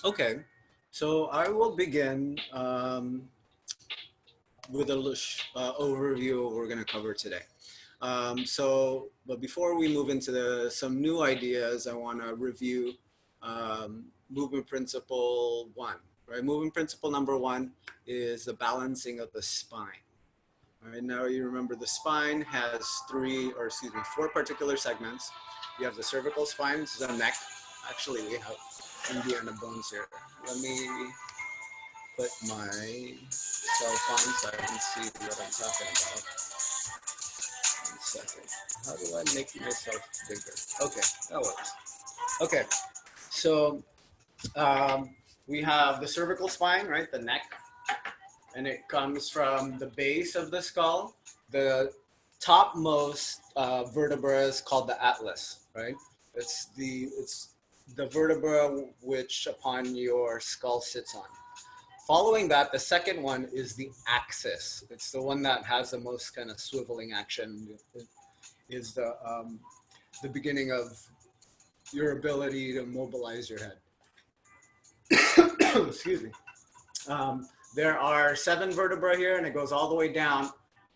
Okay, so I will begin with a overview of what we're going to cover today. But before we move into some new ideas, I want to review movement principle one. Right, movement principle number one is the balancing of the spine. All right, now you remember the spine has four particular segments. You have the cervical spine, this is the neck. Actually, we have Indiana bones here. Let me put my cell phone so I can see what I'm talking about. 1 second. How do I make myself bigger? Okay, that works. Okay, so we have the cervical spine, right? The neck, and it comes from the base of the skull. The topmost vertebra is called the atlas, right? It's the vertebra which upon your skull sits on. Following that, the second one is the axis. It's the one that has the most kind of swiveling action. It is the beginning of your ability to mobilize your head. Excuse me. There are 7 vertebrae here, and it goes all the way down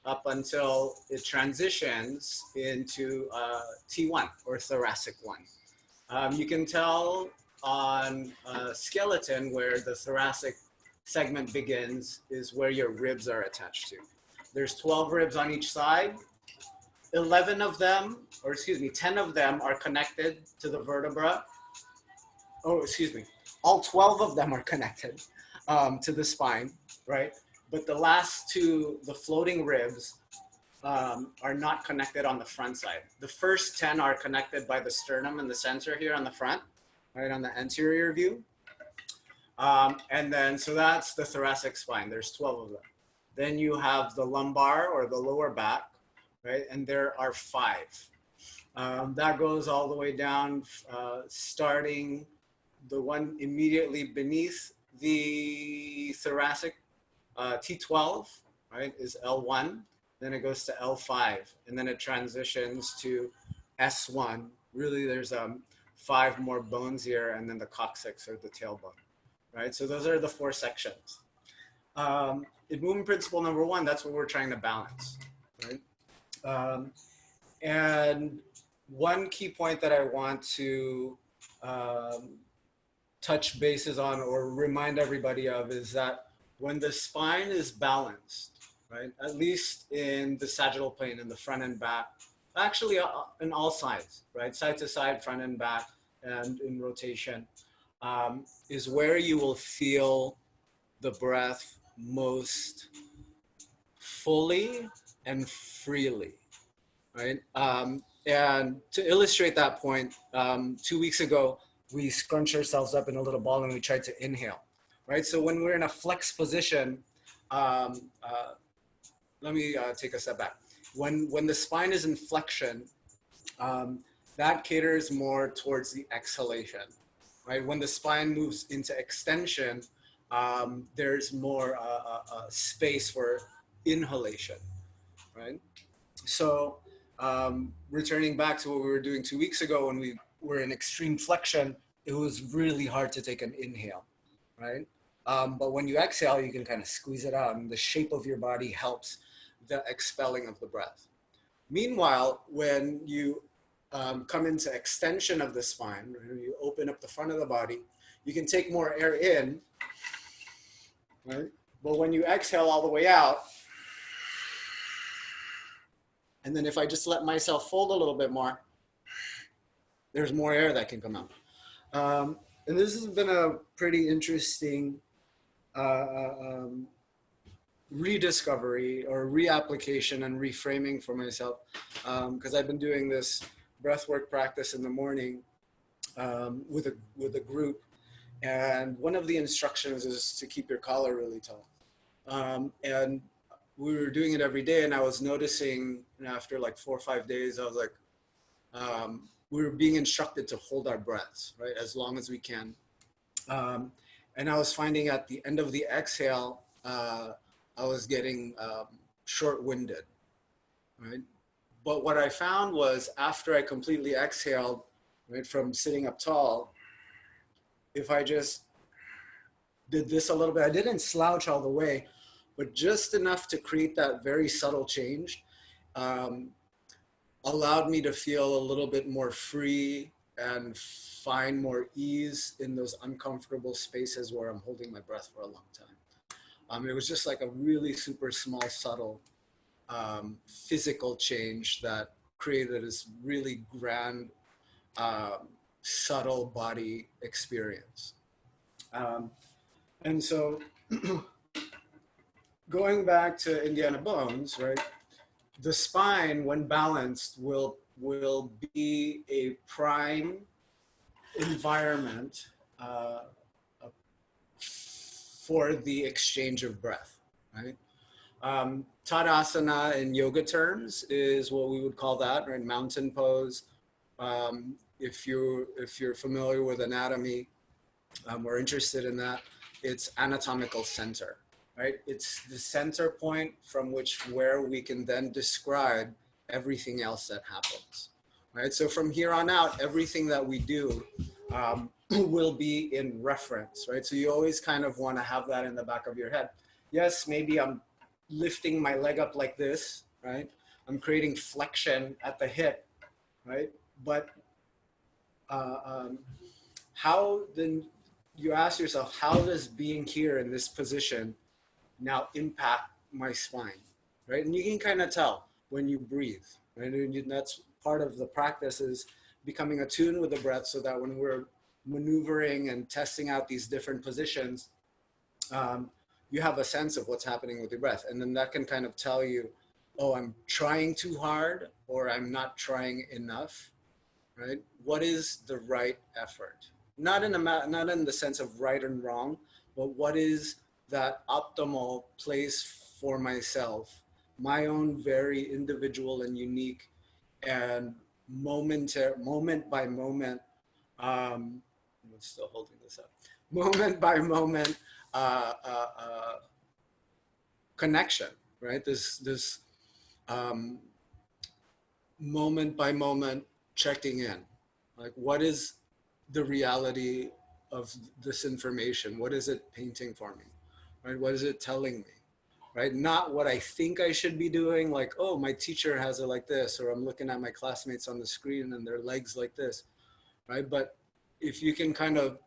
up until it transitions into T1 or thoracic 1. You can tell on a skeleton where the thoracic segment begins is where your ribs are attached to. There's 12 ribs on each side. 10 of them are connected to the vertebra. All 12 of them are connected to the spine, right? But the last 2, the floating ribs, are not connected on the front side. The first 10 are connected by the sternum and the center here on the front, right, on the anterior view. And then, so that's the thoracic spine. There's 12 of them. Then you have the lumbar or the lower back, right? And there are 5. That goes all the way down, starting the one immediately beneath the thoracic, T12, right, is L1. Then it goes to L5, and then it transitions to S1. Really, there's 5 more bones here, and then the coccyx or the tailbone, right? So those are the 4 sections. In movement principle number 1, that's what we're trying to balance, right? And one key point that I want to touch bases on or remind everybody of is that when the spine is balanced, right, at least in the sagittal plane, in the front and back, actually in all sides, right, side to side, front and back, and in rotation, is where you will feel the breath most fully and freely, right? And to illustrate that point, 2 weeks ago, we scrunched ourselves up in a little ball and we tried to inhale, right? So when we're in a flex position, let me take a step back. When the spine is in flexion, that caters more towards the exhalation, right? When the spine moves into extension, there's more space for inhalation, right? So returning back to what we were doing 2 weeks ago when we were in extreme flexion, it was really hard to take an inhale, right? But when you exhale, you can kind of squeeze it out, and the shape of your body helps the expelling of the breath. Meanwhile, when you come into extension of the spine, right, you open up the front of the body, you can take more air in, right? But when you exhale all the way out, and then if I just let myself fold a little bit more, there's more air that can come out. And this has been a pretty interesting rediscovery or reapplication and reframing for myself, because I've been doing this breathwork practice in the morning with a group, and one of the instructions is to keep your collar really tall. And we were doing it every day, and I was noticing after like 4 or 5 days, I was like, we were being instructed to hold our breaths, right, as long as we can. And I was finding at the end of the exhale, I was getting short-winded, right? But what I found was after I completely exhaled, right, from sitting up tall, if I just did this a little bit. I didn't slouch all the way, but just enough to create that very subtle change. Um, Allowed me to feel a little bit more free and find more ease in those uncomfortable spaces where I'm holding my breath for a long time. It was just like a really super small, subtle physical change that created this really grand, subtle body experience. Um, and so going back to Indiana Bones, right? The spine, when balanced, will be a prime environment uh, for the exchange of breath, right? Tadasana in yoga terms is what we would call that, right? Mountain pose. If you're familiar with anatomy or interested in that, it's anatomical center, right? It's the center point from where we can then describe everything else that happens, right? So from here on out, everything that we do will be in reference, right? So you always kind of want to have that in the back of your head. Yes, maybe I'm lifting my leg up like this, right? I'm creating flexion at the hip, right? But how then you ask yourself, how does being here in this position now impact my spine, right? And you can kind of tell when you breathe, right? And that's part of the practice, is becoming attuned with the breath, so that when we're maneuvering and testing out these different positions, you have a sense of what's happening with your breath. And then that can kind of tell you, oh, I'm trying too hard, or I'm not trying enough, right? What is the right effort? Not in the sense of right and wrong, but what is that optimal place for myself, my own very individual and unique and moment by moment, I'm still holding this up, moment by moment uh, uh, uh, connection, right? This um, moment by moment checking in, like, what is the reality of this information? What is it painting for me, right? What is it telling me, right? Not what I think I should be doing, like, oh, my teacher has it like this, or I'm looking at my classmates on the screen and their legs like this, right? But if you can kind of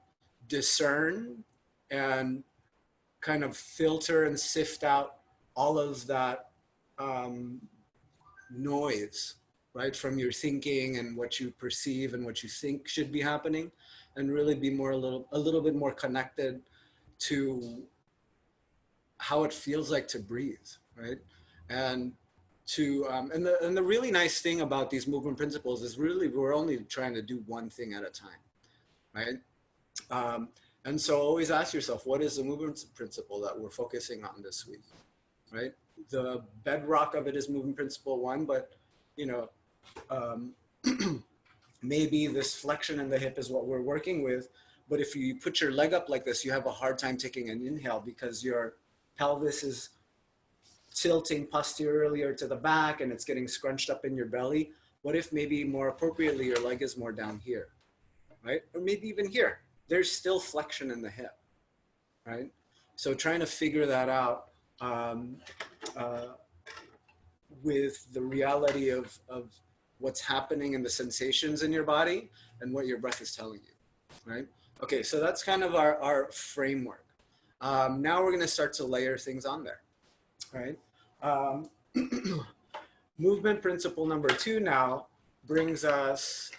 discern and kind of filter and sift out all of that noise, right, from your thinking and what you perceive and what you think should be happening, and really be a little bit more connected to how it feels like to breathe, right? And and the really nice thing about these movement principles is really we're only trying to do one thing at a time, right? And so always ask yourself, what is the movement principle that we're focusing on this week, right? The bedrock of it is movement principle 1, but you know, um, maybe this flexion in the hip is what we're working with. But if you put your leg up like this, you have a hard time taking an inhale because your pelvis is tilting posteriorly or to the back and it's getting scrunched up in your belly. What if maybe more appropriately your leg is more down here, right? Or maybe even here. There's still flexion in the hip, right? So trying to figure that out with the reality of what's happening and the sensations in your body and what your breath is telling you, right? Okay, so that's kind of our framework. Now we're gonna start to layer things on there, right? Movement principle number 2 now brings us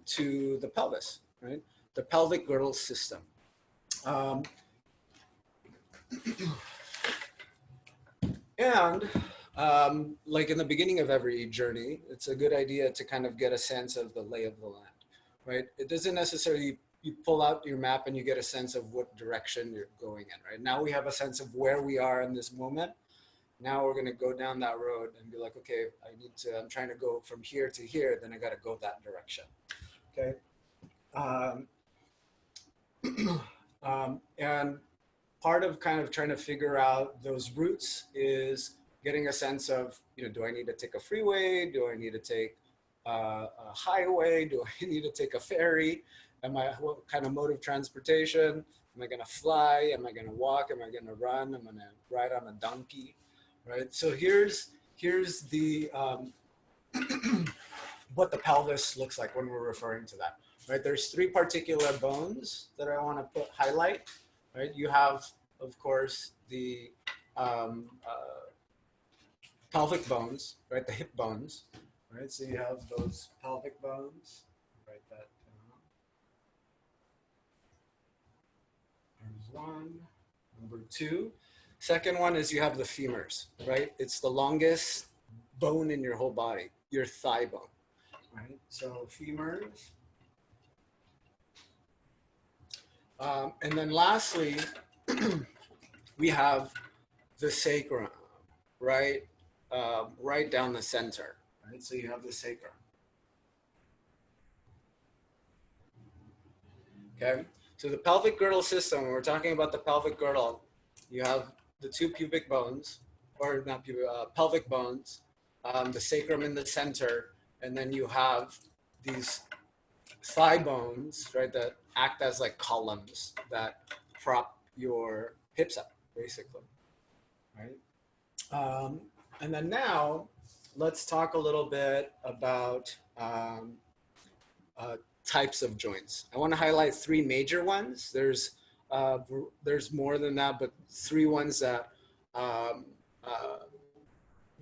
to the pelvis, right? The pelvic girdle system. And like in the beginning of every journey, it's a good idea to kind of get a sense of the lay of the land, right? It doesn't necessarily, you pull out your map and you get a sense of what direction you're going in, right? Now we have a sense of where we are in this moment. Now we're going to go down that road and be like, okay, I'm trying to go from here to here, then I got to go that direction, okay? And part of kind of trying to figure out those routes is getting a sense of, do I need to take a freeway? Do I need to take a highway? Do I need to take a ferry? What kind of mode of transportation? Am I gonna fly? Am I gonna walk? Am I gonna run? Am I gonna ride on a donkey? Right. So here's the what the pelvis looks like when we're referring to that. Right. There's three particular bones that I want to highlight. Right. You have, of course, the pelvic bones, right? The hip bones, right? So you have those pelvic bones. Write that down. There's one. Number two. Second one is you have the femurs, right? It's the longest bone in your whole body, your thigh bone, right? So femurs. And then lastly, we have the sacrum, right? Right down the center, right? So you have the sacrum. Okay, so the pelvic girdle system, when we're talking about the pelvic girdle, you have the two pubic bones, or not pubic, pelvic bones, the sacrum in the center, and then you have these thigh bones, right, that act as like columns that prop your hips up, basically, right? And then now, let's talk a little bit about types of joints. I want to highlight three major ones. There's more than that, but three ones that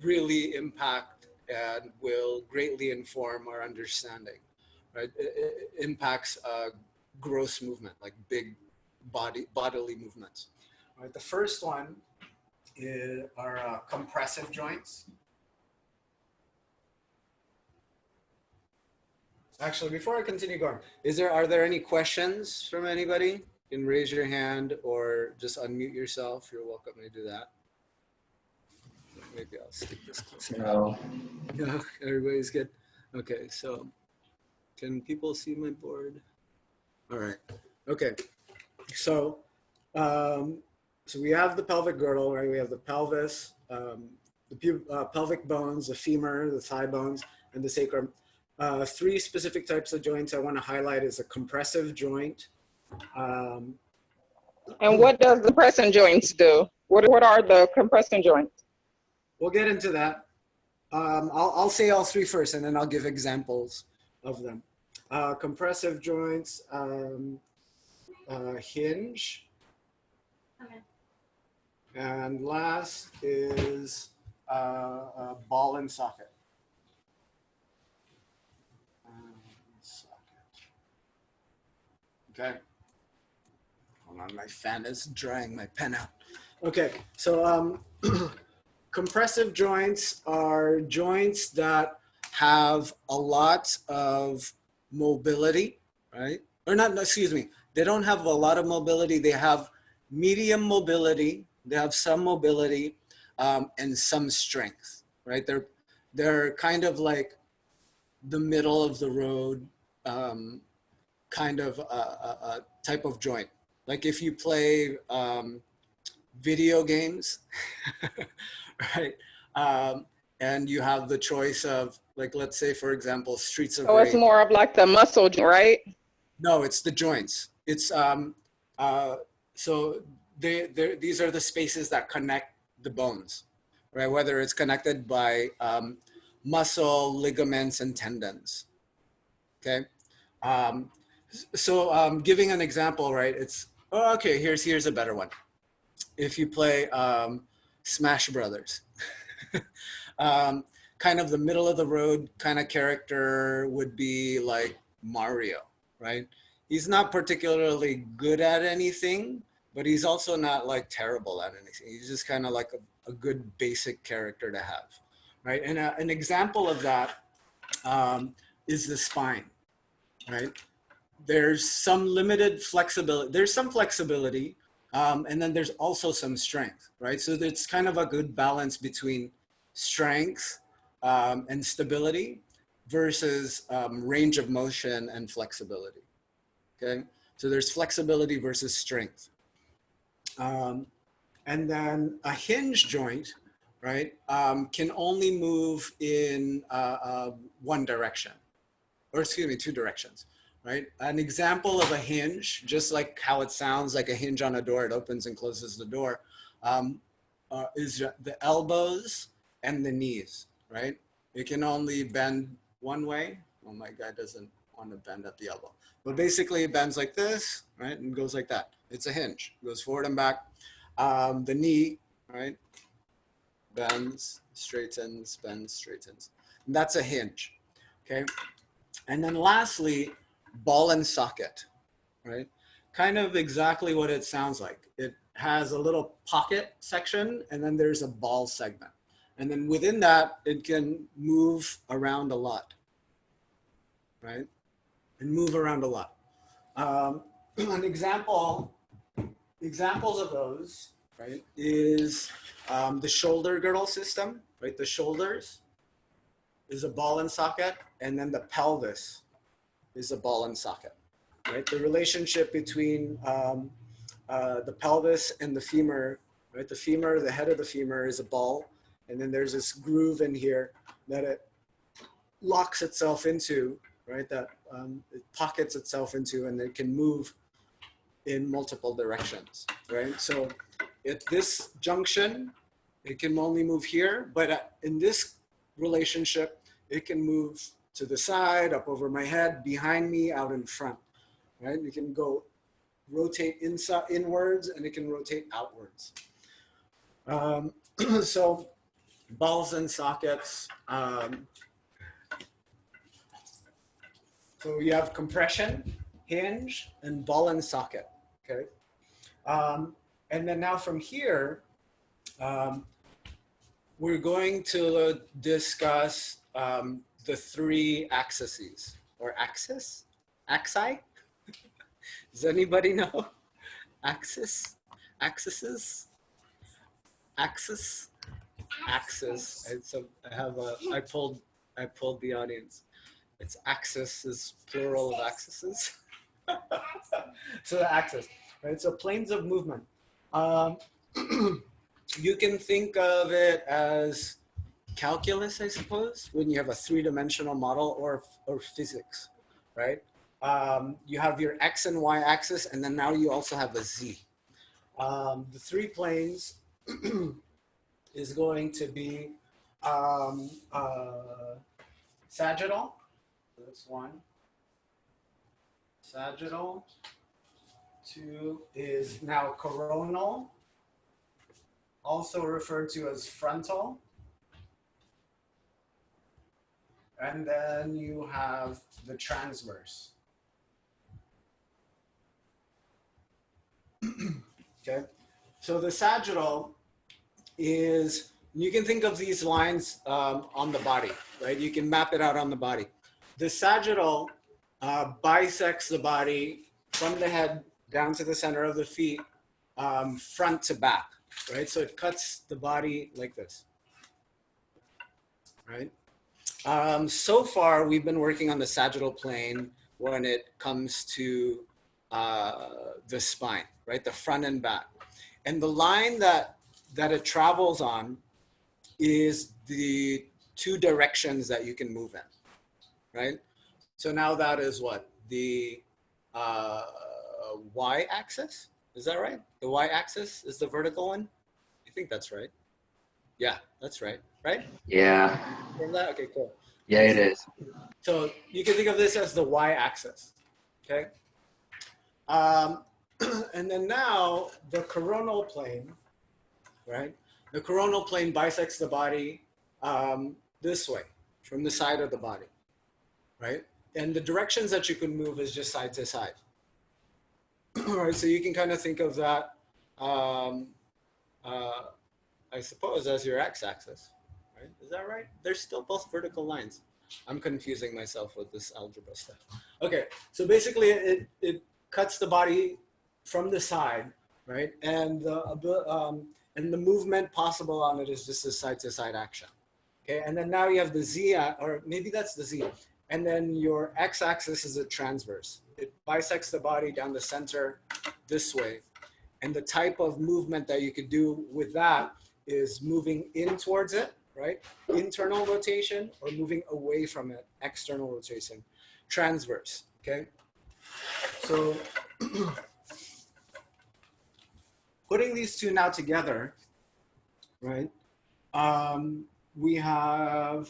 really impact and will greatly inform our understanding. Right? It impacts gross movement, like big bodily movements. Right? The first one are compressive joints. Actually, before I continue going, are there any questions from anybody? You can raise your hand or just unmute yourself. You're welcome to do that. Maybe I'll skip this closer. No. No, everybody's good. Okay, so can people see my board? All right. Okay. So, so we have the pelvic girdle, right? We have the pelvis, the pelvic bones, the femur, the thigh bones, and the sacrum. Three specific types of joints I want to highlight is a compressive joint. And what does the compressing joints do? What are the compressing joints? We'll get into that. I'll say all three first, and then I'll give examples of them. Compressive joints, hinge. Okay. And last is ball and socket. Okay. Hold on, my fan is drying my pen out. Okay, so compressive joints are joints that have a lot of mobility, right? Or not, excuse me, they don't have a lot of mobility. They have medium mobility. They have some mobility and some strength, right? They're kind of like the middle of the road kind of a type of joint. Like if you play video games, right? And you have the choice of, like, let's say, for example, Streets of Rage. So it's more of like the muscle, right? No, it's the joints. It's so these are the spaces that connect the bones, right? Whether it's connected by muscle, ligaments, and tendons. Okay. So giving an example, right? It's okay. Here's a better one. If you play Smash Brothers, kind of the middle of the road kind of character would be like Mario, right? He's not particularly good at anything, but he's also not like terrible at anything. He's just kind of like a good basic character to have, right? And an example of that is the spine, right? There's some limited flexibility. There's some flexibility, and then there's also some strength, right? So it's kind of a good balance between strength and stability versus range of motion and flexibility, okay? So there's flexibility versus strength. And then a hinge joint, right, can only move in one direction, or excuse me, two directions. right? An example of a hinge, just like how it sounds like a hinge on a door, it opens and closes the door, is the elbows and the knees, right? It can only bend one way. Well, my guy doesn't want to bend at the elbow. But basically it bends like this, right? And goes like that. It's a hinge. It goes forward and back. The knee, right? Bends, straightens, bends, straightens. And that's a hinge, okay? And then lastly, ball and socket, right? Kind of exactly what it sounds like. It has a little pocket section and then there's a ball segment. And then within that, it can move around a lot, right? And move around a lot. An examples of those, right, is the shoulder girdle system, right? The shoulders is a ball and socket, and then the pelvis is a ball and socket, right? The relationship between the pelvis and the femur, right? The femur, the head of the femur is a ball, and then there's this groove in here that it locks itself into, right? That it pockets itself into, and it can move in multiple directions, right? So at this junction, it can only move here, but in this relationship, it can move to the side, up over my head, behind me, out in front, right? It can go rotate inside, inwards, and it can rotate outwards. So balls and sockets. So you have compression, hinge, and ball and socket, okay? And then now from here, we're going to discuss the three axes, or axis? Axi? Does anybody know? Axis? Axes? Axis? Axis. And so I pulled the audience. It's axis is plural of axes. So the axis, right? So planes of movement. You can think of it as calculus, I suppose, when you have a three-dimensional model, or physics, right? You have your X and Y axis, and then now you also have a Z. The three planes is going to be sagittal. That's one. Sagittal. Two is now coronal, also referred to as frontal. And then you have the transverse. Okay, so the sagittal is, you can think of these lines on the body, right? You can map it out on the body. The sagittal bisects the body from the head down to the center of the feet, front to back, right? So it cuts the body like this, right? So far, we've been working on the sagittal plane when it comes to the spine, right? The front and back. And the line that it travels on is the two directions that you can move in, right? So now that is what? The y-axis? Is that right? The y-axis is the vertical one? I think that's right. Yeah, that's right, right? Yeah. Okay, cool. Yeah, it is. So you can think of this as the y-axis, okay? And then now the coronal plane, right? The coronal plane bisects the body this way, from the side of the body, right? And the directions that you can move is just side to side. All right, so you can kind of think of that, I suppose, as your x-axis, right? Is that right? They're still both vertical lines. I'm confusing myself with this algebra stuff. Okay, so basically it cuts the body from the side, right? And the movement possible on it is just a side-to-side action. Okay, and then now you have the z, or maybe that's the z. And then your x-axis is a transverse. It bisects the body down the center this way. And the type of movement that you could do with that is moving in towards it, right? Internal rotation, or moving away from it, external rotation. Transverse, okay? So putting these two now together, right? We have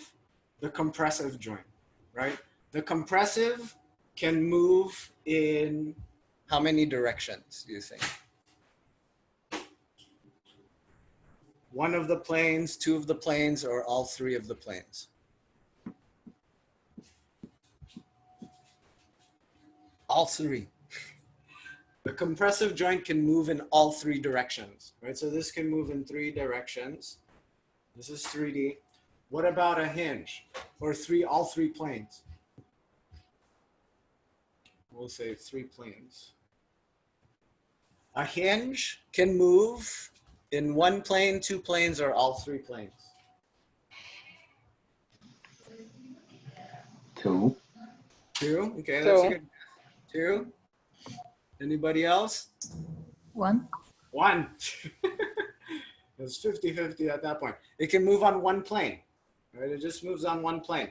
the compressive joint, right? The compressive can move in how many directions, do you think? One of the planes, two of the planes, or all three of the planes? All three. The compressive joint can move in all three directions, right? So this can move in three directions. This is 3D. What about a hinge or all three planes? We'll say three planes. A hinge can move in one plane, two planes, or all three planes. Two. Two? Okay, that's So, good. Two. Anybody else? One. One. It's 50-50 at that point. It can move on one plane, right? It just moves on one plane.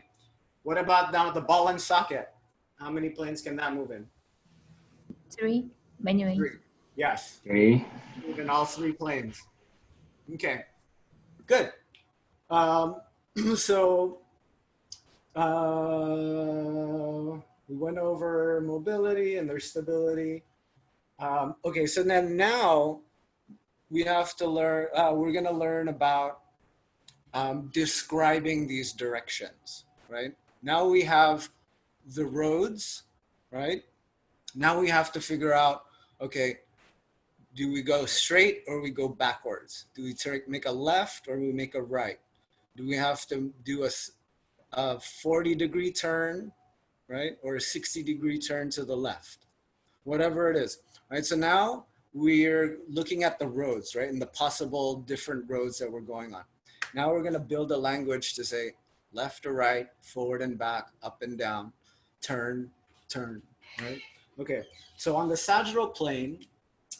What about now the ball and socket? How many planes can that move in? Three. Many ways. Three. Yes. Three. Move in all three planes. Okay. Good. So we went over mobility and their stability. Okay, so then now we have to learn, we're going to learn about describing these directions, right? Now we have the roads, right? Now we have to figure out, okay, do we go straight or we go backwards? Do we make a left or we make a right? Do we have to do a 40-degree turn, right? Or a 60-degree turn to the left? Whatever it is, right? So now we're looking at the roads, right? And the possible different roads that we're going on. Now we're going to build a language to say left or right, forward and back, up and down, turn, right? Okay, so on the sagittal plane,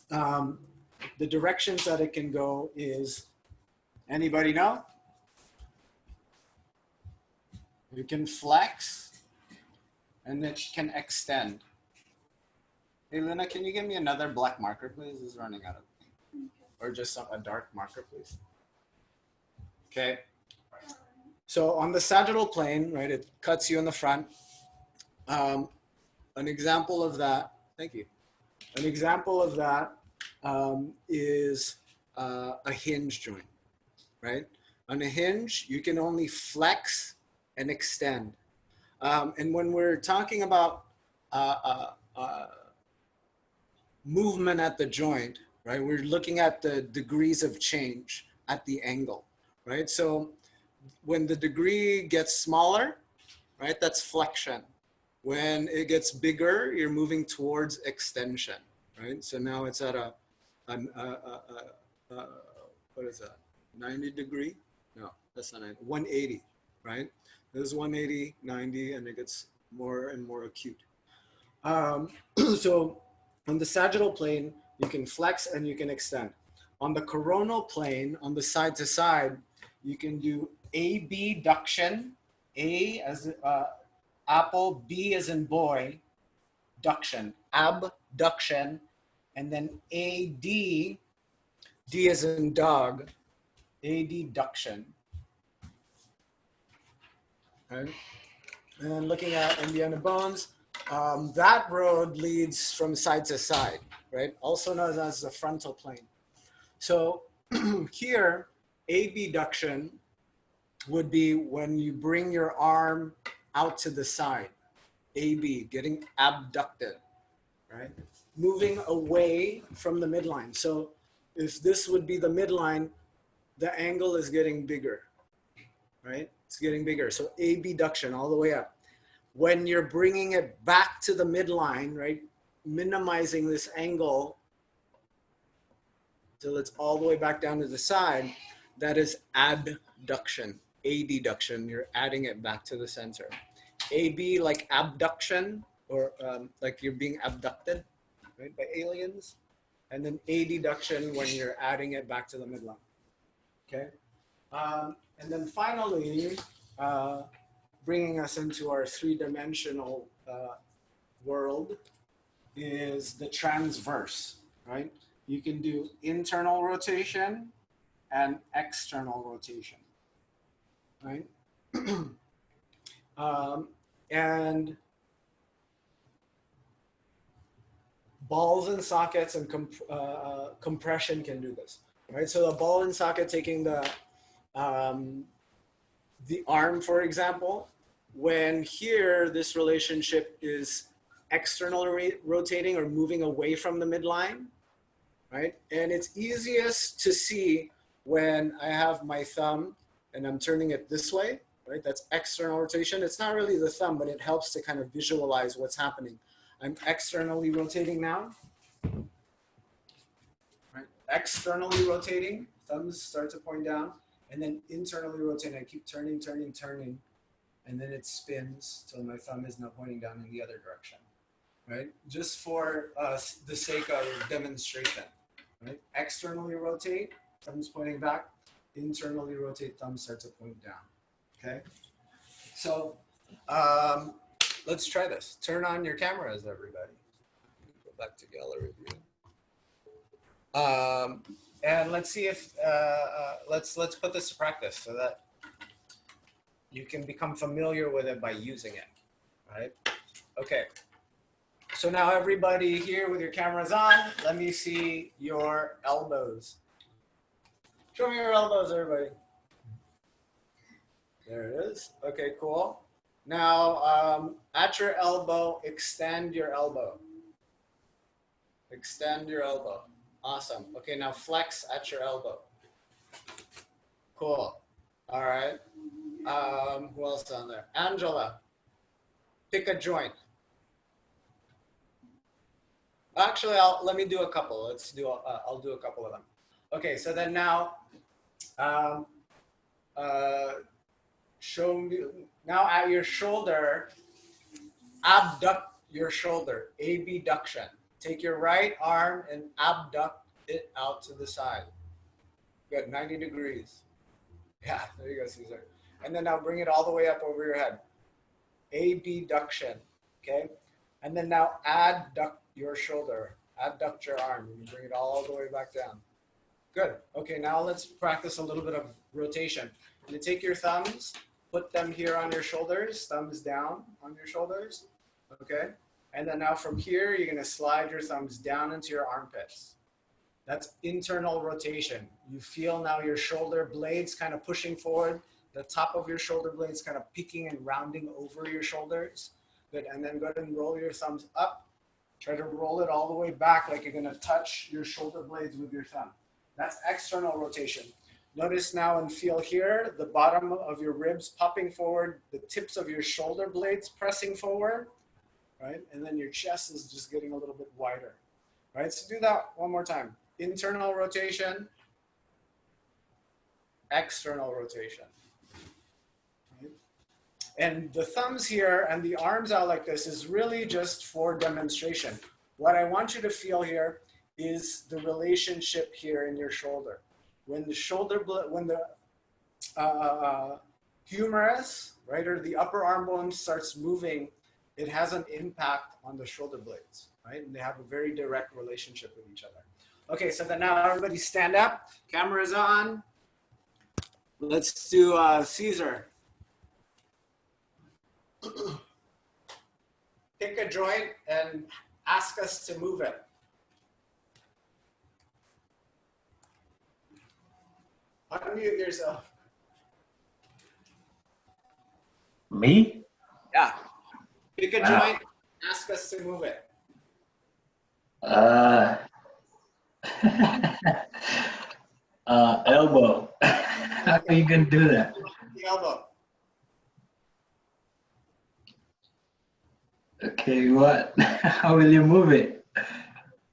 the directions that it can go is, anybody know? You can flex and it can extend. Hey, Luna, can you give me another black marker, please? This is running out of ink. Or just a dark marker, please. Okay. So on the sagittal plane, right, it cuts you in the front. An example of that, thank you. An example of that is a hinge joint, right? On a hinge, you can only flex and extend. And when we're talking about movement at the joint, right? We're looking at the degrees of change at the angle, right? So when the degree gets smaller, right, that's flexion. When it gets bigger, you're moving towards extension, right? So now it's at what is that? 90 degree? No, that's not 90, 180, right? This is 180, 90, and it gets more and more acute. So on the sagittal plane, you can flex and you can extend. On the coronal plane, on the side to side, you can do abduction, A as apple, B as in boy, duction, abduction, and then AD, D as in dog, adduction. Okay. And then looking at Indiana bones, that road leads from side to side, right? Also known as the frontal plane. So here, abduction would be when you bring your arm out to the side. AB, getting abducted, right? Moving away from the midline. So if this would be the midline, the angle is getting bigger, right? It's getting bigger. So abduction all the way up. When you're bringing it back to the midline, right? Minimizing this angle till it's all the way back down to the side, that is adduction, adduction. You're adding it back to the center. AB like abduction, or like you're being abducted, right, by aliens. And then adduction when you're adding it back to the midline. Okay. And then finally, bringing us into our three-dimensional world, is the transverse, right? You can do internal rotation and external rotation, right? And balls and sockets and compression can do this, right? So the ball and socket taking the arm, for example, when here this relationship is externally rotating or moving away from the midline, right? And it's easiest to see when I have my thumb and I'm turning it this way, right? That's external rotation. It's not really the thumb, but it helps to kind of visualize what's happening. I'm externally rotating now, right? Externally rotating, thumbs start to point down, and then internally rotating. I keep turning, turning, turning, and then it spins till my thumb is now pointing down in the other direction, right? Just for the sake of demonstration, right? Externally rotate, thumbs pointing back. Internally rotate, thumbs start to point down, okay? So let's try this. Turn on your cameras, everybody. Go back to gallery view. And let's see if, let's put this to practice so that you can become familiar with it by using it, right? Okay. So now everybody here with your cameras on, let me see your elbows. Show me your elbows, everybody. There it is. Okay, cool. Now, at your elbow, extend your elbow. Extend your elbow. Awesome. Okay, now flex at your elbow. Cool. All right. Who else on there? Angela, pick a joint. Actually, let me do a couple. Let's do. I'll do a couple of them. Okay. So then now, show me now at your shoulder. Abduct your shoulder. Abduction. Take your right arm and abduct it out to the side. Good. 90 degrees. Yeah. There you go, Caesar. And then now bring it all the way up over your head. Abduction. Okay. And then now adduct your shoulder, adduct your arm, and you bring it all the way back down. Good. Okay, now let's practice a little bit of rotation. You take your thumbs, put them here on your shoulders, thumbs down on your shoulders, okay? And then now from here, you're gonna slide your thumbs down into your armpits. That's internal rotation. You feel now your shoulder blades kind of pushing forward, the top of your shoulder blades kind of peeking and rounding over your shoulders. Good, and then go ahead and roll your thumbs up. Try to roll it all the way back like you're gonna touch your shoulder blades with your thumb. That's external rotation. Notice now and feel here, the bottom of your ribs popping forward, the tips of your shoulder blades pressing forward, right? And then your chest is just getting a little bit wider, right? So do that one more time. Internal rotation, external rotation. And the thumbs here and the arms out like this is really just for demonstration. What I want you to feel here is the relationship here in your shoulder. When the shoulder, when the humerus, right, or the upper arm bone starts moving, it has an impact on the shoulder blades, right? And they have a very direct relationship with each other. Okay, so then now everybody stand up, camera's on. Let's do Caesar. Pick a joint and ask us to move it. Unmute yourself. Me? Yeah. Pick a joint, ask us to move it. Elbow. How are you gonna do that? The elbow. Okay, what? How will you move it?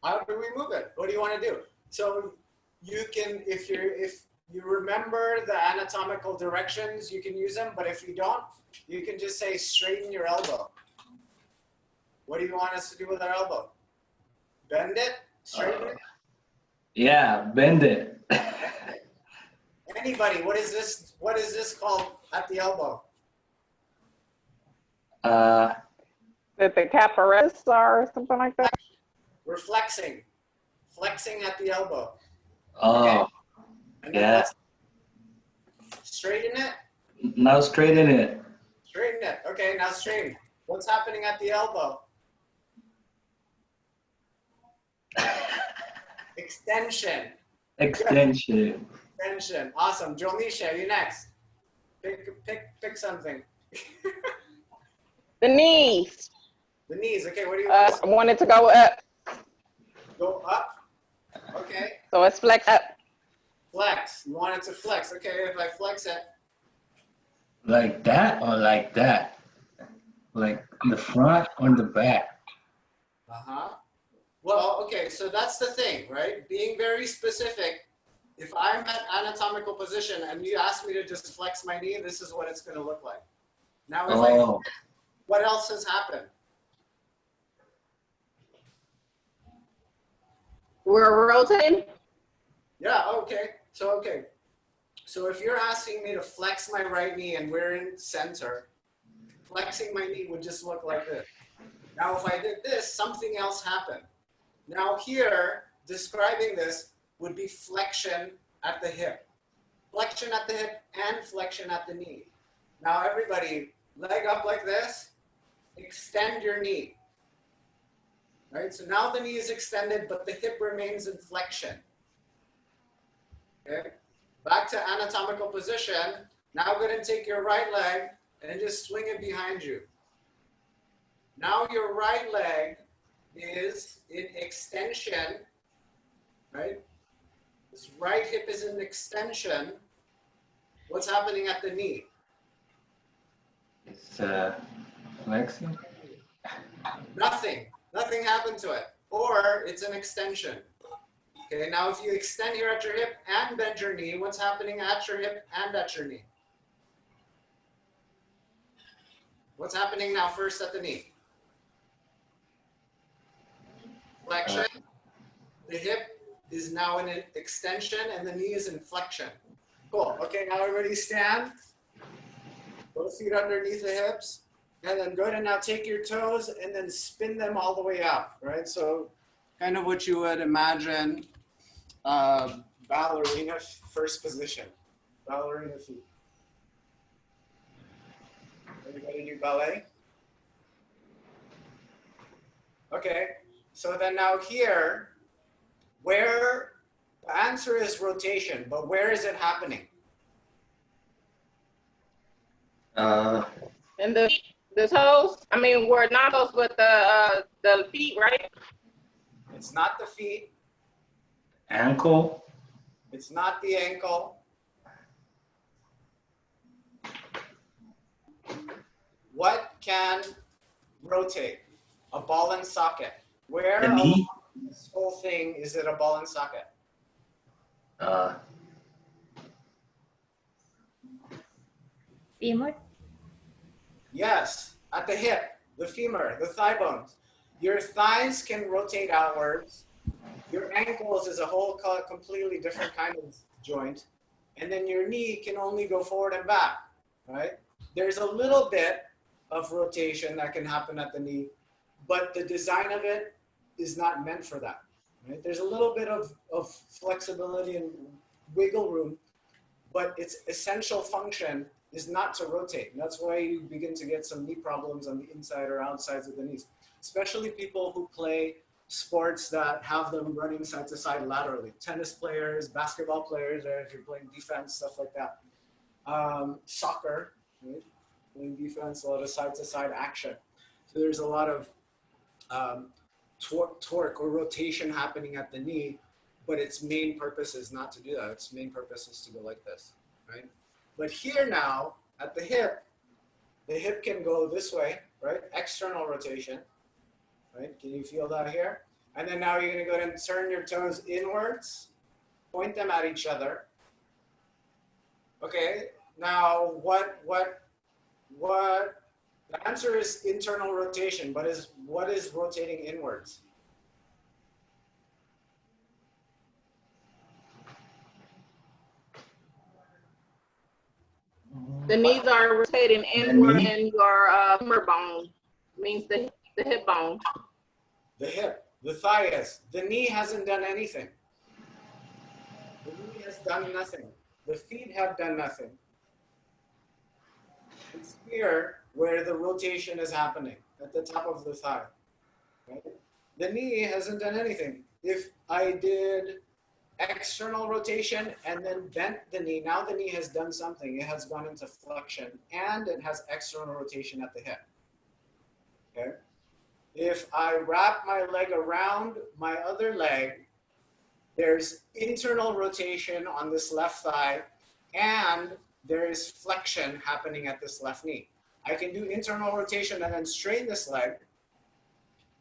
How do we move it? What do you want to do? So you can, if you remember the anatomical directions, you can use them. But if you don't, you can just say straighten your elbow. What do you want us to do with our elbow? Bend it? Straighten it? Yeah, bend it. Anybody, what is this? What is this called at the elbow? That the capillaris or something like that? We're flexing at the elbow. Oh, And then yeah. let's straighten it. Now straighten it. Straighten it. Okay, now straighten. What's happening at the elbow? Extension. Extension. Extension. Awesome. Jonisha, you next. Pick something. The knees. The knees. Okay, what do you I want it to go up. go up? Okay. So it's flex up. Flex. You want it to flex. Okay, if I flex it. Like that or like that? Like the front or the back? Uh-huh. Well, okay, so that's the thing, right? Being very specific. If I'm at anatomical position and you ask me to just flex my knee, this is what it's going to look like. Now, if I, what else has happened? We're rotating. Yeah, okay. So if you're asking me to flex my right knee and we're in center, flexing my knee would just look like this. Now, if I did this, something else happened. Now here, describing this would be flexion at the hip. Flexion at the hip and flexion at the knee. Now everybody, leg up like this, extend your knee. Right, so now the knee is extended, but the hip remains in flexion. Okay, back to anatomical position. Now go ahead and take your right leg and just swing it behind you. Now your right leg is in extension, right? This right hip is in extension. What's happening at the knee? It's flexing. Nothing. Nothing happened to it. Or it's an extension. Okay, now if you extend here at your hip and bend your knee, what's happening at your hip and at your knee? What's happening now first at the knee? Flexion. The hip is now in an extension and the knee is in flexion. Cool. Okay, now everybody stand. Both feet underneath the hips. And then go ahead and now take your toes and then spin them all the way up, right? So kind of what you would imagine ballerina first position. Ballerina feet. Everybody do ballet? Okay, so then now here, where, the answer is rotation, but where is it happening? And the toes. I mean, we're not toes, but the feet, right? It's not the feet. Ankle. It's not the ankle. What can rotate? A ball and socket. Where The knee. this whole thing is it a ball and socket? Femur. Yes, at the hip, the femur, the thigh bones. Your thighs can rotate outwards. Your ankles is a whole completely different kind of joint. And then your knee can only go forward and back, right? There's a little bit of rotation that can happen at the knee, but the design of it is not meant for that, right? There's a little bit of flexibility and wiggle room, but its essential function is not to rotate. And that's why you begin to get some knee problems on the inside or outsides of the knees, especially people who play sports that have them running side to side laterally. Tennis players, basketball players, or if you're playing defense, stuff like that. Soccer, right? Playing defense, a lot of side to side action. So there's a lot of torque or rotation happening at the knee, but its main purpose is not to do that. Its main purpose is to go like this, right? But here now, at the hip can go this way, right? External rotation, right? Can you feel that here? And then now you're gonna go ahead and turn your toes inwards, point them at each other. Okay, now what, the answer is internal rotation, but what is rotating inwards? The knees are rotating inward, and your femur bone means the hip bone. The hip. The thigh is. The knee hasn't done anything. The knee has done nothing. The feet have done nothing. It's here where the rotation is happening, at the top of the thigh. Right? The knee hasn't done anything. If I did external rotation and then bent the knee, now the knee has done something. It has gone into flexion and it has external rotation at the hip. Okay? If I wrap my leg around my other leg, there's internal rotation on this left thigh and there is flexion happening at this left knee. I can do internal rotation and then straighten this leg.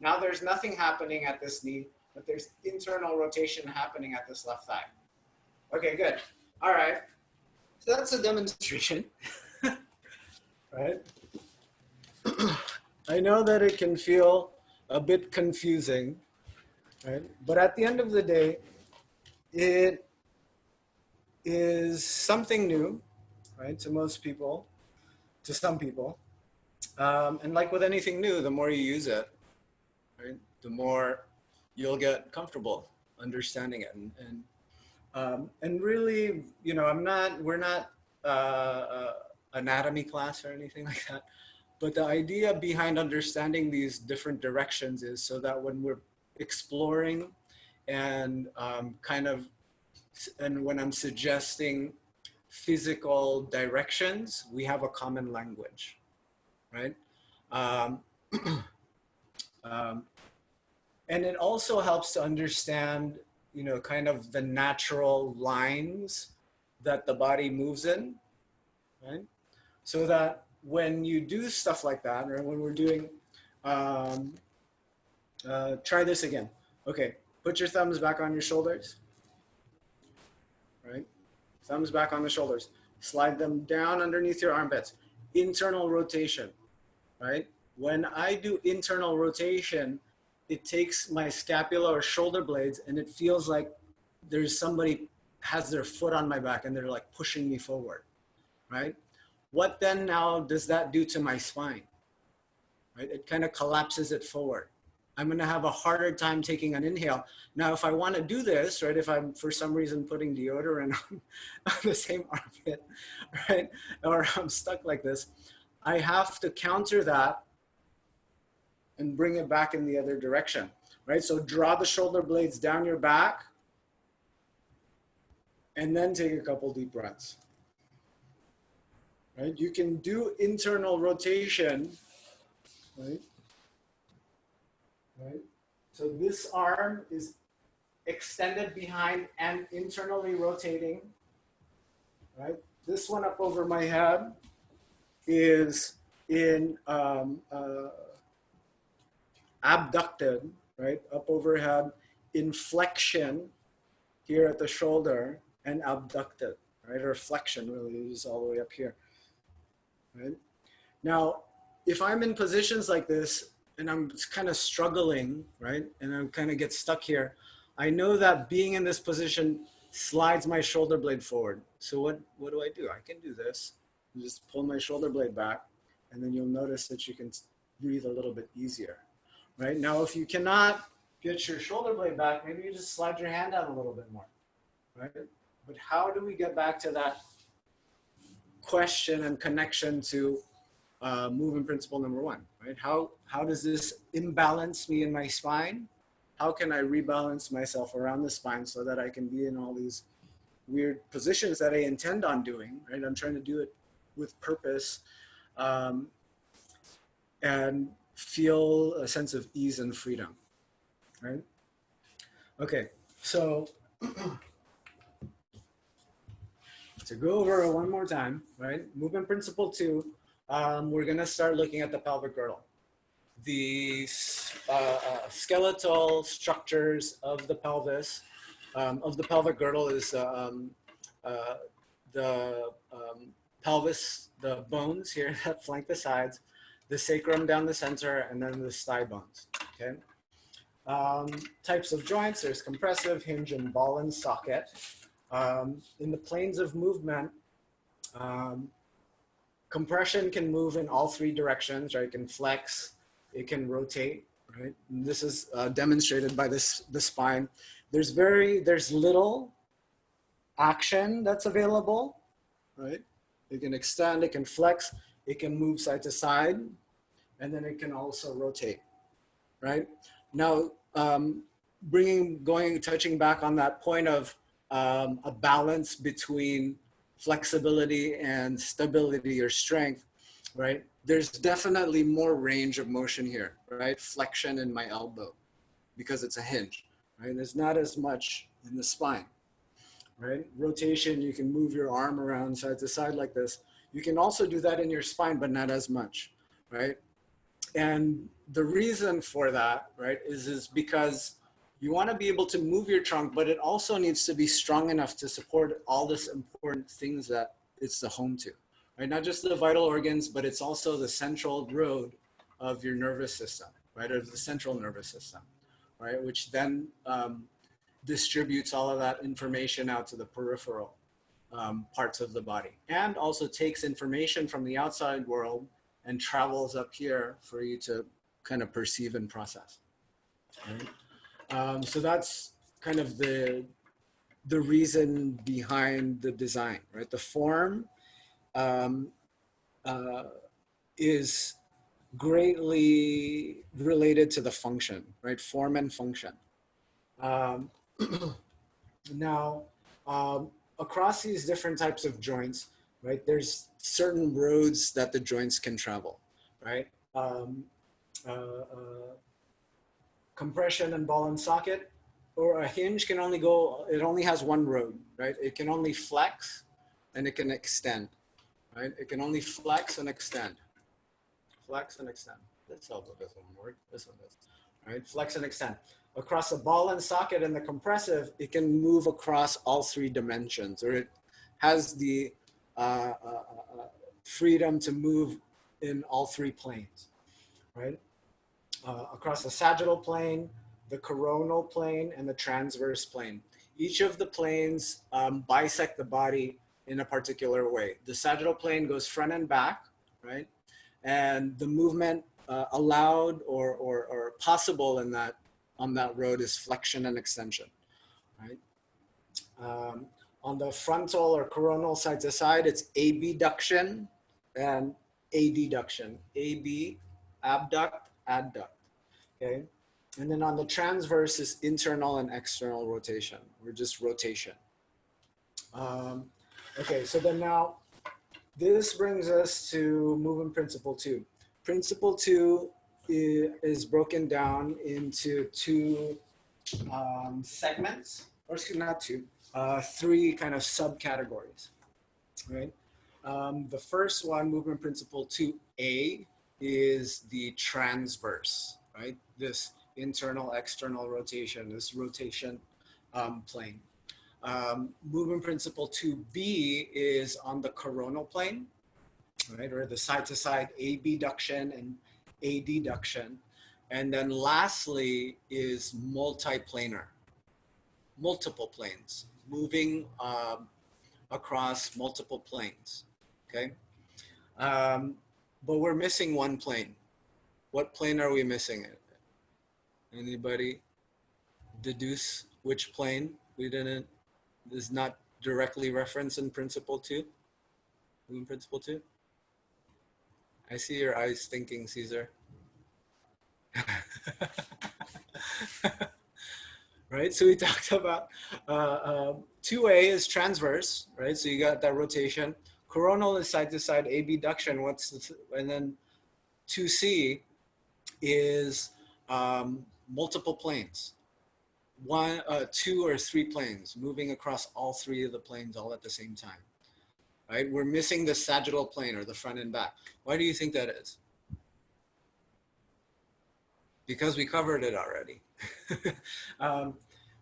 Now there's nothing happening at this knee, but there's internal rotation happening at this left thigh. Okay, good. All right. So that's a demonstration, right? I know that it can feel a bit confusing, right? But at the end of the day, it is something new, right? To most people, to some people. And like with anything new, the more you use it, right, the more you'll get comfortable understanding it. And really, you know, we're not anatomy class or anything like that. But the idea behind understanding these different directions is so that when we're exploring and and when I'm suggesting physical directions, we have a common language, right? And it also helps to understand, you know, kind of the natural lines that the body moves in, right? So that when you do stuff like that, or when we're doing, try this again. Okay, put your thumbs back on your shoulders, right? Thumbs back on the shoulders. Slide them down underneath your armpits. Internal rotation, right? When I do internal rotation, it takes my scapula or shoulder blades and it feels like there's somebody has their foot on my back and they're like pushing me forward, right? What then now does that do to my spine, right? It kind of collapses it forward. I'm going to have a harder time taking an inhale. Now, if I want to do this, right, if I'm for some reason putting deodorant on the same armpit, right, or I'm stuck like this, I have to counter that and bring it back in the other direction, right? So draw the shoulder blades down your back and then take a couple deep breaths, right? You can do internal rotation, right? Right? So this arm is extended behind and internally rotating, right? This one up over my head is in abducted, right? Up overhead, in flexion here at the shoulder and abducted, right? Or flexion really is all the way up here, right? Now, if I'm in positions like this and I'm kind of struggling, right? And I kind of get stuck here, I know that being in this position slides my shoulder blade forward. So what do I do? I can do this. You just pull my shoulder blade back and then you'll notice that you can breathe a little bit easier. Right? Now, if you cannot get your shoulder blade back, maybe you just slide your hand out a little bit more, right? But how do we get back to that question and connection to movement principle number one, right? How does this imbalance me in my spine? How can I rebalance myself around the spine so that I can be in all these weird positions that I intend on doing, right? I'm trying to do it with purpose and feel a sense of ease and freedom, right? Okay, so to go over it one more time, right? Movement principle 2, we're gonna start looking at the pelvic girdle. The skeletal structures of the pelvis, of the pelvic girdle is the pelvis, the bones here that flank the sides, the sacrum down the center, and then the thigh bones, okay? Types of joints, there's compressive, hinge, and ball and socket. In the planes of movement, compression can move in all three directions, right? It can flex, it can rotate, right? And this is demonstrated by the spine. There's little action that's available, right? It can extend, it can flex, it can move side to side, and then it can also rotate, right? Now, touching back on that point of a balance between flexibility and stability or strength, right? There's definitely more range of motion here, right? Flexion in my elbow because it's a hinge, right? There's not as much in the spine, right? Rotation, you can move your arm around side to side like this. You can also do that in your spine, but not as much, right? And the reason for that, right, is because you want to be able to move your trunk, but it also needs to be strong enough to support all this important things that it's the home to, right? Not just the vital organs, but it's also the central road of your nervous system, right? Or the central nervous system, right? Which then distributes all of that information out to the peripheral parts of the body, and also takes information from the outside world and travels up here for you to kind of perceive and process. Right? So that's kind of the reason behind the design, right? The form is greatly related to the function, right? Form and function. Now, across these different types of joints, right, there's certain roads that the joints can travel, right? Compression and ball and socket, or a hinge can only go, it only has one road, right? It can only flex and it can extend, right? It can only flex and extend. Flex and extend. This elbow doesn't work, this one does, right? Flex and extend. Across the ball and socket and the compressive, it can move across all three dimensions, or it has the freedom to move in all three planes, right? Across the sagittal plane, the coronal plane, and the transverse plane. Each of the planes bisect the body in a particular way. The sagittal plane goes front and back, right? And the movement allowed or possible in that on that road is flexion and extension, right? On the frontal or coronal side to side, it's abduction and adduction. AB, abduct, adduct, okay? And then on the transverse is internal and external rotation, or just rotation. Okay, so then now, this brings us to movement principle 2. Principle 2 is broken down into two segments, or excuse me, not two, three kind of subcategories, right? The first one, movement principle 2A, is the transverse, right? This internal, external rotation, this rotation plane. Movement principle 2B is on the coronal plane, right? Or the side-to-side abduction and adduction. And then lastly is multiplanar, multiple planes, moving across multiple planes, okay? But we're missing one plane. What plane are we missing? Anybody deduce which plane we didn't, is not directly referenced in principle 2? In principle 2? I see your eyes thinking, Caesar. Right, so we talked about 2A is transverse, right? So you got that rotation. Coronal is side to side abduction. And then 2C is multiple planes. One, two or three planes moving across all three of the planes all at the same time, right? We're missing the sagittal plane, or the front and back. Why do you think that is? Because we covered it already.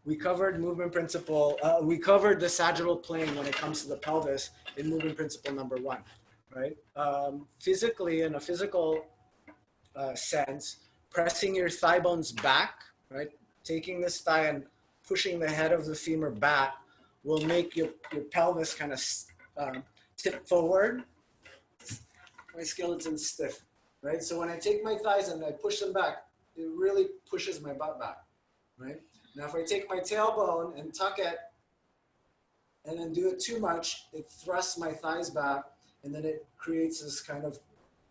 We covered movement principle, we covered the sagittal plane when it comes to the pelvis in movement principle number 1, right? Physically, in a physical sense, pressing your thigh bones back, right? Taking this thigh and pushing the head of the femur back will make your pelvis kind of tip forward. My skeleton's stiff, right? So when I take my thighs and I push them back, it really pushes my butt back, right? Now, if I take my tailbone and tuck it and then do it too much, it thrusts my thighs back, and then it creates this kind of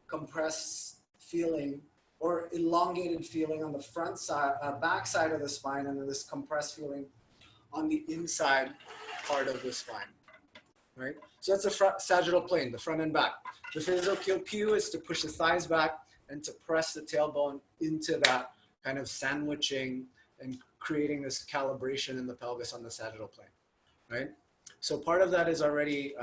compressed feeling or elongated feeling on the front side, back side of the spine, and then this compressed feeling on the inside part of the spine, right? So that's the sagittal plane, the front and back. The physical cue is to push the thighs back and to press the tailbone into that kind of sandwiching and creating this calibration in the pelvis on the sagittal plane, right? So part of that is already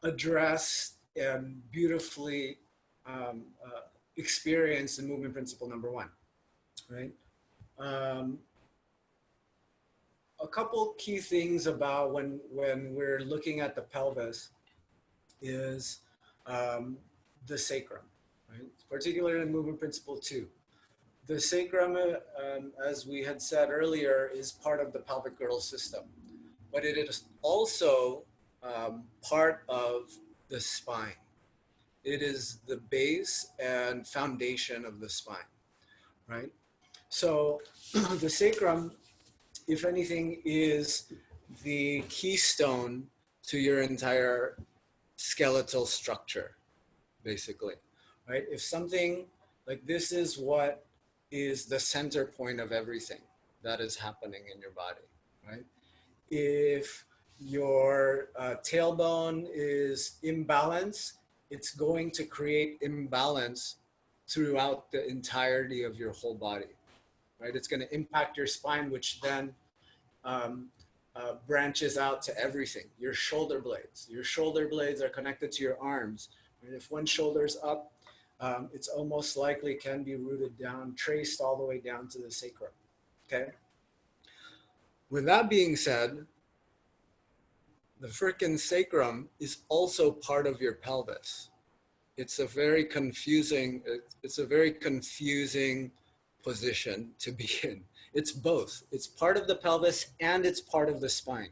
addressed and beautifully experienced in movement principle number 1, right? A couple key things about when we're looking at the pelvis is the sacrum, right? Particularly in movement principle 2. The sacrum, as we had said earlier, is part of the pelvic girdle system, but it is also part of the spine. It is the base and foundation of the spine, right? So the sacrum, if anything, is the keystone to your entire skeletal structure, basically, right? If something like this is what is the center point of everything that is happening in your body, right? If your tailbone is imbalanced, it's going to create imbalance throughout the entirety of your whole body, right? It's going to impact your spine, which then branches out to everything. Your shoulder blades. Your shoulder blades are connected to your arms. And if one shoulder's up, it's almost likely can be rooted down, traced all the way down to the sacrum, okay? With that being said, the frickin' sacrum is also part of your pelvis. It's a very confusing position to be in. It's both. It's part of the pelvis and it's part of the spine,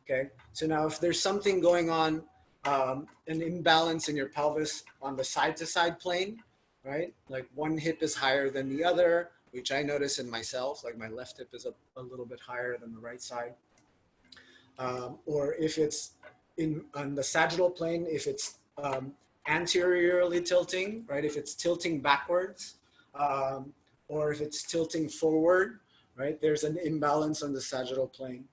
okay? So now if there's something going on, an imbalance in your pelvis on the side-to-side plane, right? Like one hip is higher than the other, which I notice in myself, like my left hip is a little bit higher than the right side. Or if it's on the sagittal plane, if it's anteriorly tilting, right? If it's tilting backwards, or if it's tilting forward, right? There's an imbalance on the sagittal plane.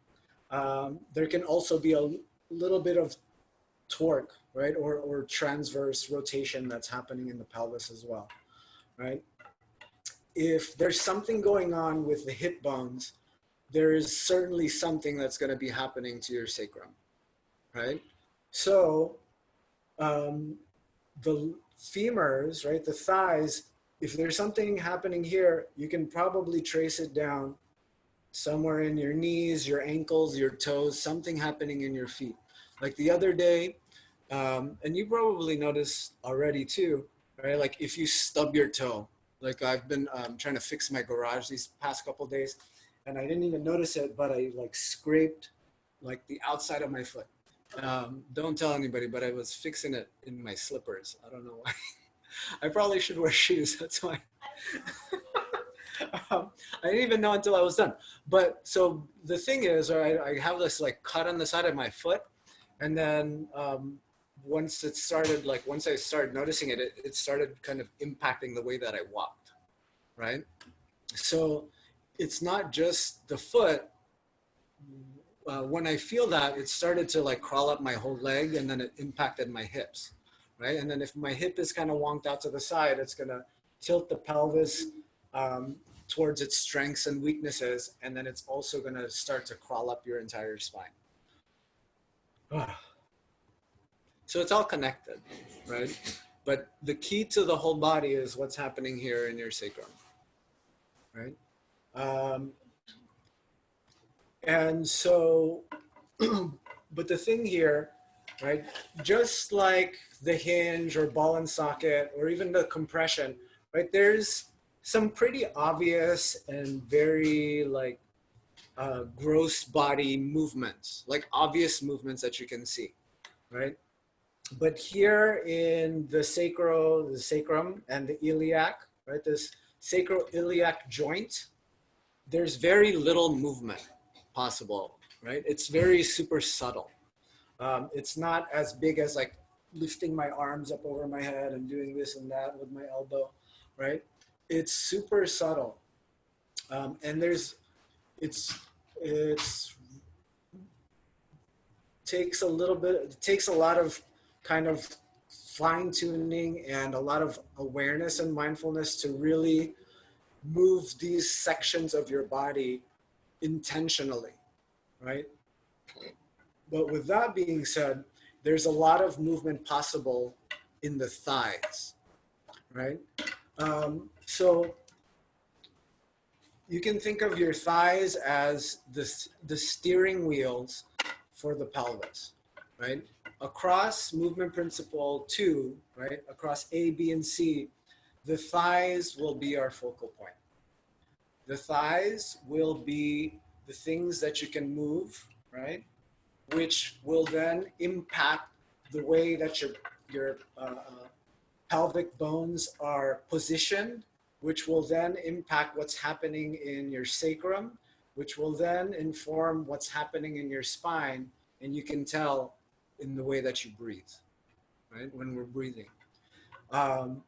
There can also be a little bit of torque, right? Or transverse rotation that's happening in the pelvis as well, right? If there's something going on with the hip bones, there is certainly something that's going to be happening to your sacrum, right? So the femurs, right, the thighs, if there's something happening here, you can probably trace it down somewhere in your knees, your ankles, your toes, something happening in your feet. Like the other day, and you probably noticed already too, right? Like if you stub your toe, like I've been trying to fix my garage these past couple of days, and I didn't even notice it, but I like scraped like the outside of my foot. Don't tell anybody, but I was fixing it in my slippers. I don't know why. I probably should wear shoes, that's why. I didn't even know until I was done. But so the thing is, right, I have this like cut on the side of my foot, and then once I started noticing it, it started kind of impacting the way that I walked, right? So it's not just the foot. When I feel that, it started to like crawl up my whole leg, and then it impacted my hips, right? And then if my hip is kind of wonked out to the side, it's gonna tilt the pelvis towards its strengths and weaknesses, and then it's also gonna start to crawl up your entire spine. So it's all connected, right? But the key to the whole body is what's happening here in your sacrum, right? And so, but the thing here, right, just like the hinge or ball and socket or even the compression, right, there's some pretty obvious and very like gross body movements, like obvious movements that you can see, right? But here in the sacrum and the iliac, right? This sacroiliac joint, there's very little movement possible, right? It's very super subtle. It's not as big as like lifting my arms up over my head and doing this and that with my elbow, right? It's super subtle. And it's takes a little bit, it takes a lot of kind of fine tuning and a lot of awareness and mindfulness to really move these sections of your body intentionally, right? But with that being said, there's a lot of movement possible in the thighs, right? So you can think of your thighs as the steering wheels for the pelvis, right? Across movement principle 2, right? Across A, B, and C, the thighs will be our focal point. The thighs will be the things that you can move, right? Which will then impact the way that your pelvic bones are positioned, which will then impact what's happening in your sacrum, which will then inform what's happening in your spine. And you can tell in the way that you breathe, right? When we're breathing. And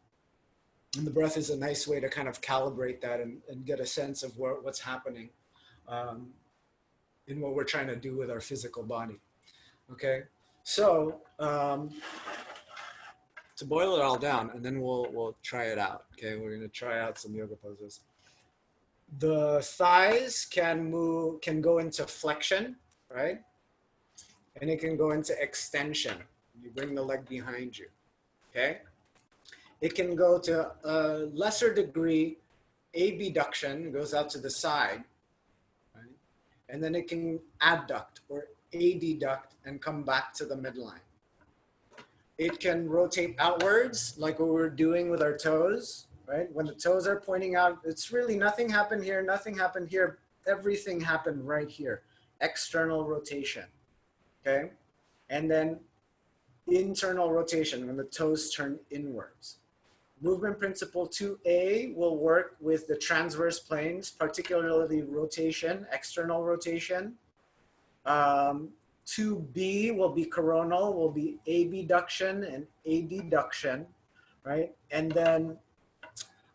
the breath is a nice way to kind of calibrate that and get a sense of what's happening in what we're trying to do with our physical body. Okay, so to boil it all down, and then we'll try it out. Okay, we're gonna try out some yoga poses. The thighs can go into flexion, right? And it can go into extension. You bring the leg behind you. Okay. It can go to a lesser degree abduction, goes out to the side, right? And then it can adduct or adduct and come back to the midline. It can rotate outwards, like what we're doing with our toes, right? When the toes are pointing out, it's really nothing happened here, nothing happened here, everything happened right here. External rotation, okay? And then internal rotation when the toes turn inwards. Movement principle 2A will work with the transverse planes, particularly rotation, external rotation. 2B will be coronal, will be abduction and adduction, right? And then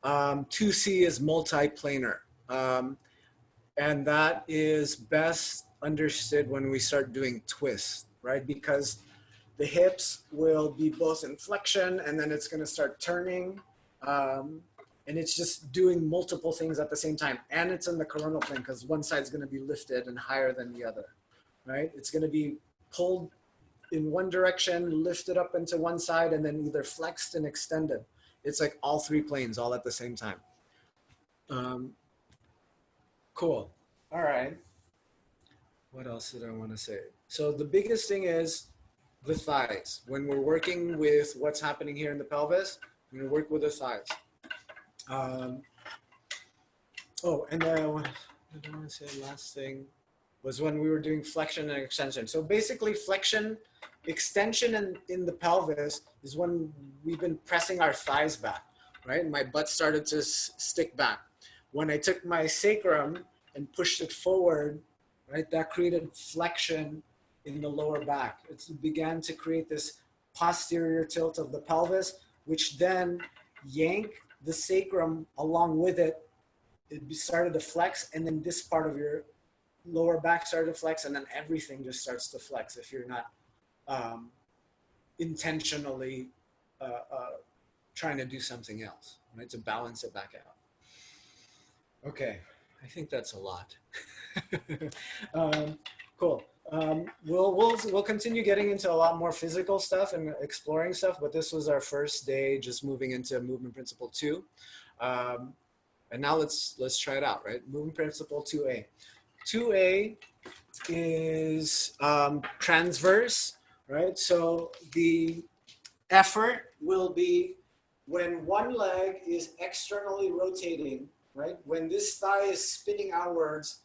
2C is multiplanar. And that is best understood when we start doing twists, right? Because the hips will be both in flexion and then it's going to start turning. And it's just doing multiple things at the same time. And it's in the coronal plane because one side is going to be lifted and higher than the other, right? It's going to be pulled in one direction, lifted up into one side, and then either flexed and extended. It's like all three planes all at the same time. Cool. All right. What else did I want to say? So the biggest thing is the thighs. When we're working with what's happening here in the pelvis, we're going to work with the thighs. Oh, and what did I want to say? Last thing was when we were doing flexion and extension. So basically flexion, extension in the pelvis is when we've been pressing our thighs back, right? My butt started to stick back. When I took my sacrum and pushed it forward, right, that created flexion in the lower back. It began to create this posterior tilt of the pelvis, which then yanked the sacrum along with it. It started to flex, and then this part of your lower back started to flex, and then everything just starts to flex if you're not intentionally trying to do something else, right, to balance it back out. Okay, I think that's a lot. Cool. We'll continue getting into a lot more physical stuff and exploring stuff, but this was our first day just moving into movement principle 2. And now let's try it out, right? Movement principle 2A. 2A is transverse, right? So the effort will be when one leg is externally rotating, right? When this thigh is spinning outwards,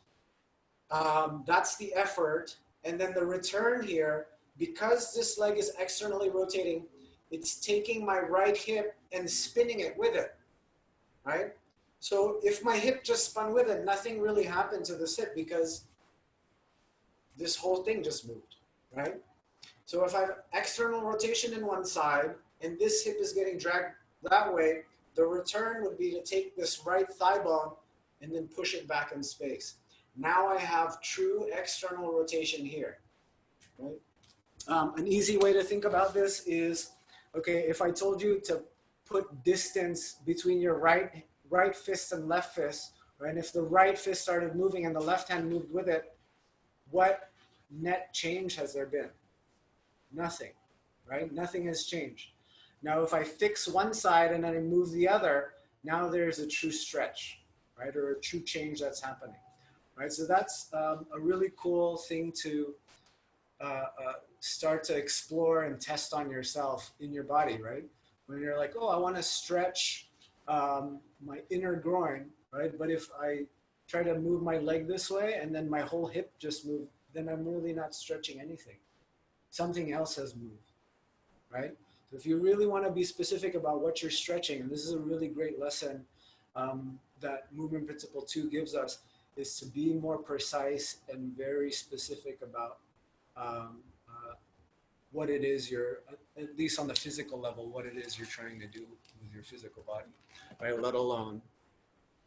that's the effort. And then the return here, because this leg is externally rotating, it's taking my right hip and spinning it with it, right? So if my hip just spun with it, nothing really happened to this hip because this whole thing just moved, right? So if I have external rotation in one side and this hip is getting dragged that way, the return would be to take this right thigh bone and then push it back in space. Now I have true external rotation here, right? An easy way to think about this is, okay, if I told you to put distance between your right fist and left fist, right? And if the right fist started moving and the left hand moved with it, what net change has there been? Nothing, right? Nothing has changed. Now, if I fix one side and then I move the other, now there's a true stretch, right? Or a true change that's happening, right? So that's a really cool thing to start to explore and test on yourself in your body, right? When you're like, oh, I want to stretch my inner groin, right? But if I try to move my leg this way and then my whole hip just moved, then I'm really not stretching anything. Something else has moved, right? So if you really want to be specific about what you're stretching, and this is a really great lesson that Movement Principle 2 gives us, is to be more precise and very specific about what it is you're, at least on the physical level, what it is you're trying to do with your physical body, right? Let alone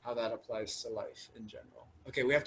how that applies to life in general. Okay, we have